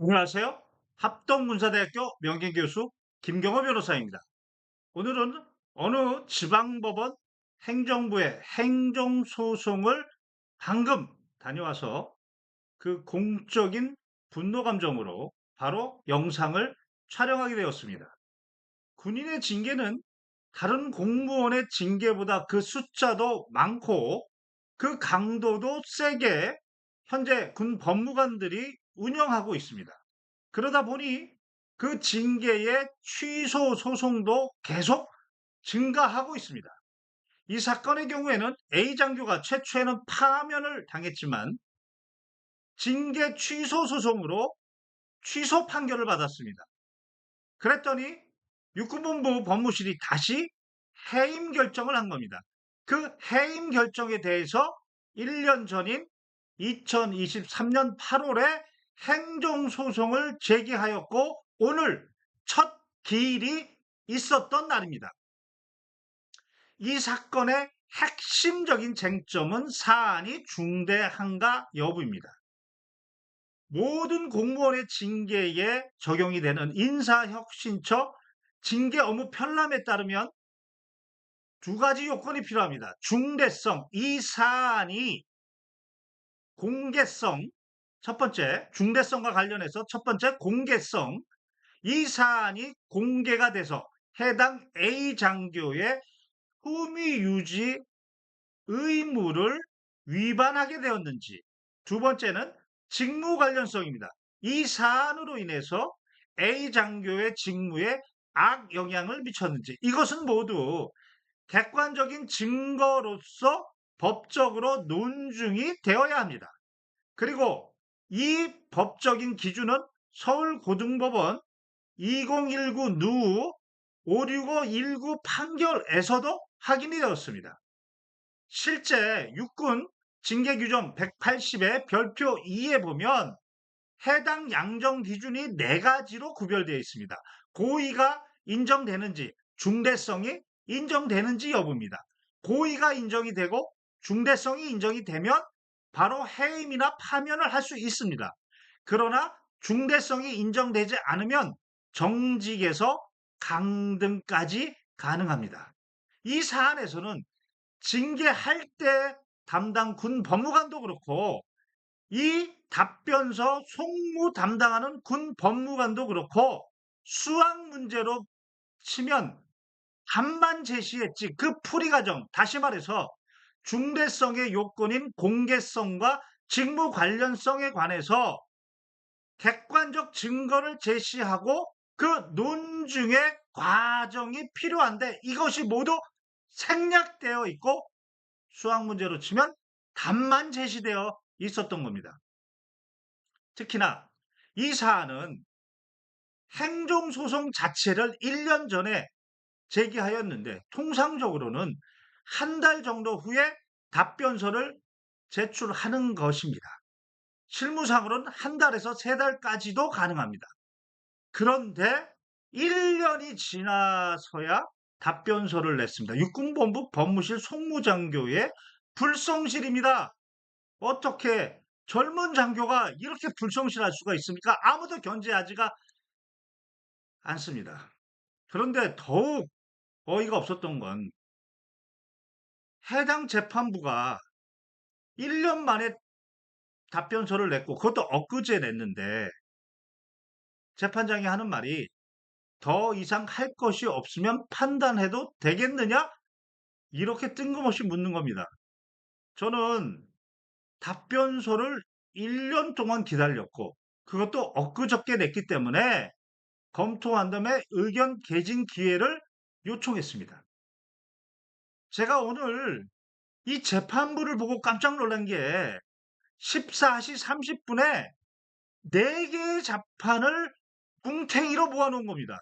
안녕하세요. 합동문사대학교 명예교수 김경호 변호사입니다. 오늘은 어느 지방법원 행정부의 행정소송을 방금 다녀와서 그 공적인 분노 감정으로 바로 영상을 촬영하게 되었습니다. 군인의 징계는 다른 공무원의 징계보다 그 숫자도 많고 그 강도도 세게 현재 군 법무관들이 운영하고 있습니다. 그러다 보니 그 징계의 취소 소송도 계속 증가하고 있습니다. 이 사건의 경우에는 A 장교가 최초에는 파면을 당했지만 징계 취소 소송으로 취소 판결을 받았습니다. 그랬더니 육군본부 법무실이 다시 해임 결정을 한 겁니다. 그 해임 결정에 대해서 1년 전인 2023년 8월에 행정소송을 제기하였고 오늘 첫 기일이 있었던 날입니다. 이 사건의 핵심적인 쟁점은 사안이 중대한가 여부입니다. 모든 공무원의 징계에 적용이 되는 인사혁신처 징계 업무 편람에 따르면 두 가지 요건이 필요합니다. 중대성, 이 사안이 공개성, 첫 번째, 중대성과 관련해서 첫 번째, 공개성, 이 사안이 공개가 돼서 해당 A 장교의 후미 유지 의무를 위반하게 되었는지, 두 번째는 직무 관련성입니다. 이 사안으로 인해서 A 장교의 직무에 악영향을 미쳤는지, 이것은 모두 객관적인 증거로서 법적으로 논증이 되어야 합니다. 그리고 이 법적인 기준은 서울고등법원 2019 누 56519 판결에서도 확인이 되었습니다. 실제 육군 징계규정 180의 별표 2에 보면 해당 양정 기준이 네 가지로 구별되어 있습니다. 고의가 인정되는지, 중대성이 인정되는지 여부입니다. 고의가 인정이 되고 중대성이 인정이 되면 바로 해임이나 파면을 할 수 있습니다. 그러나 중대성이 인정되지 않으면 정직에서 강등까지 가능합니다. 이 사안에서는 징계할 때 담당 군 법무관도 그렇고 이 답변서 송무 담당하는 군 법무관도 그렇고 수학 문제로 치면 답만 제시했지 그 풀이 과정, 다시 말해서 중대성의 요건인 공개성과 직무 관련성에 관해서 객관적 증거를 제시하고 그 논증의 과정이 필요한데 이것이 모두 생략되어 있고 수학 문제로 치면 답만 제시되어 있었던 겁니다. 특히나 이 사안은 행정소송 자체를 1년 전에 제기하였는데 통상적으로는 한 달 정도 후에 답변서를 제출하는 것입니다. 실무상으로는 한 달에서 세 달까지도 가능합니다. 그런데 1년이 지나서야 답변서를 냈습니다. 육군본부 법무실 송무장교의 불성실입니다. 어떻게 젊은 장교가 이렇게 불성실할 수가 있습니까? 아무도 견제하지가 않습니다. 그런데 더욱 어이가 없었던 건 해당 재판부가 1년 만에 답변서를 냈고 그것도 엊그제 냈는데 재판장이 하는 말이 더 이상 할 것이 없으면 판단해도 되겠느냐? 이렇게 뜬금없이 묻는 겁니다. 저는 답변서를 1년 동안 기다렸고 그것도 엊그저께 냈기 때문에 검토한 다음에 의견 개진 기회를 요청했습니다. 제가 오늘 이 재판부를 보고 깜짝 놀란 게 14시 30분에 4개의 재판을 뭉탱이로 모아놓은 겁니다.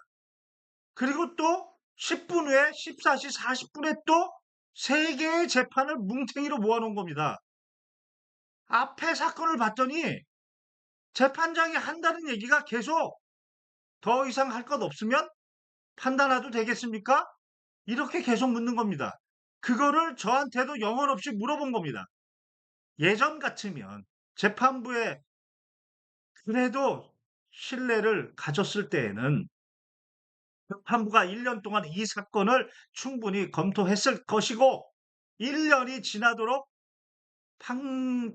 그리고 또 10분 후에 14시 40분에 또 3개의 재판을 뭉탱이로 모아놓은 겁니다. 앞에 사건을 봤더니 재판장이 한다는 얘기가 계속 더 이상 할 것 없으면 판단해도 되겠습니까? 이렇게 계속 묻는 겁니다. 그거를 저한테도 영혼 없이 물어본 겁니다. 예전 같으면 재판부에 그래도 신뢰를 가졌을 때에는 재판부가 1년 동안 이 사건을 충분히 검토했을 것이고 1 년이 지나도록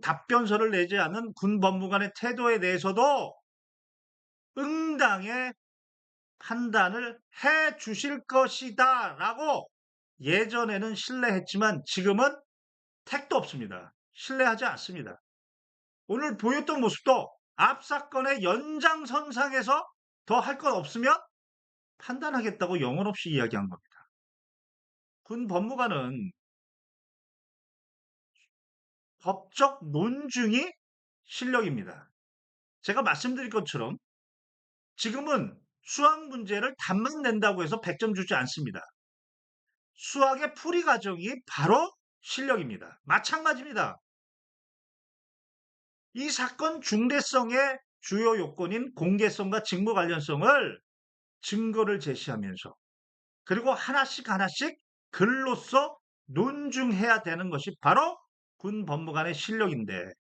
답변서를 내지 않은 군 법무관의 태도에 대해서도 응당의 판단을 해 주실 것이다라고 예전에는 신뢰했지만 지금은 택도 없습니다. 신뢰하지 않습니다. 오늘 보였던 모습도 앞 사건의 연장선상에서 더 할 것 없으면 판단하겠다고 영혼 없이 이야기한 겁니다. 군 법무관은 법적 논증이 실력입니다. 제가 말씀드린 것처럼 지금은 수학 문제를 답만 낸다고 해서 100점 주지 않습니다. 수학의 풀이 과정이 바로 실력입니다. 마찬가지입니다. 이 사건 중대성의 주요 요건인 공개성과 직무 관련성을 증거를 제시하면서 그리고 하나씩 하나씩 글로써 논증해야 되는 것이 바로 군 법무관의 실력인데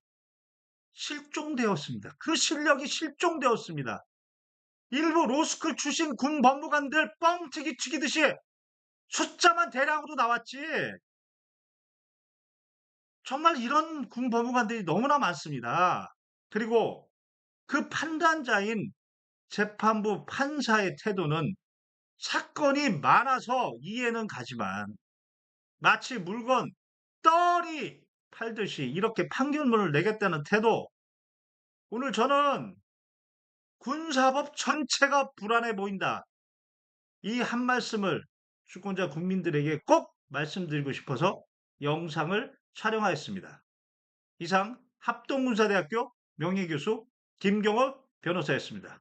실종되었습니다. 그 실력이 실종되었습니다. 일부 로스쿨 출신 군 법무관들 뻥튀기 튀기듯이 숫자만 대량으로 나왔지. 정말 이런 군 법무관들이 너무나 많습니다. 그리고 그 판단자인 재판부 판사의 태도는 사건이 많아서 이해는 가지만 마치 물건 떨이 팔듯이 이렇게 판결문을 내겠다는 태도. 오늘 저는 군사법 전체가 불안해 보인다. 이 한 말씀을 주권자 국민들에게 꼭 말씀드리고 싶어서 영상을 촬영하였습니다. 이상 합동군사대학교 명예교수 김경호 변호사였습니다.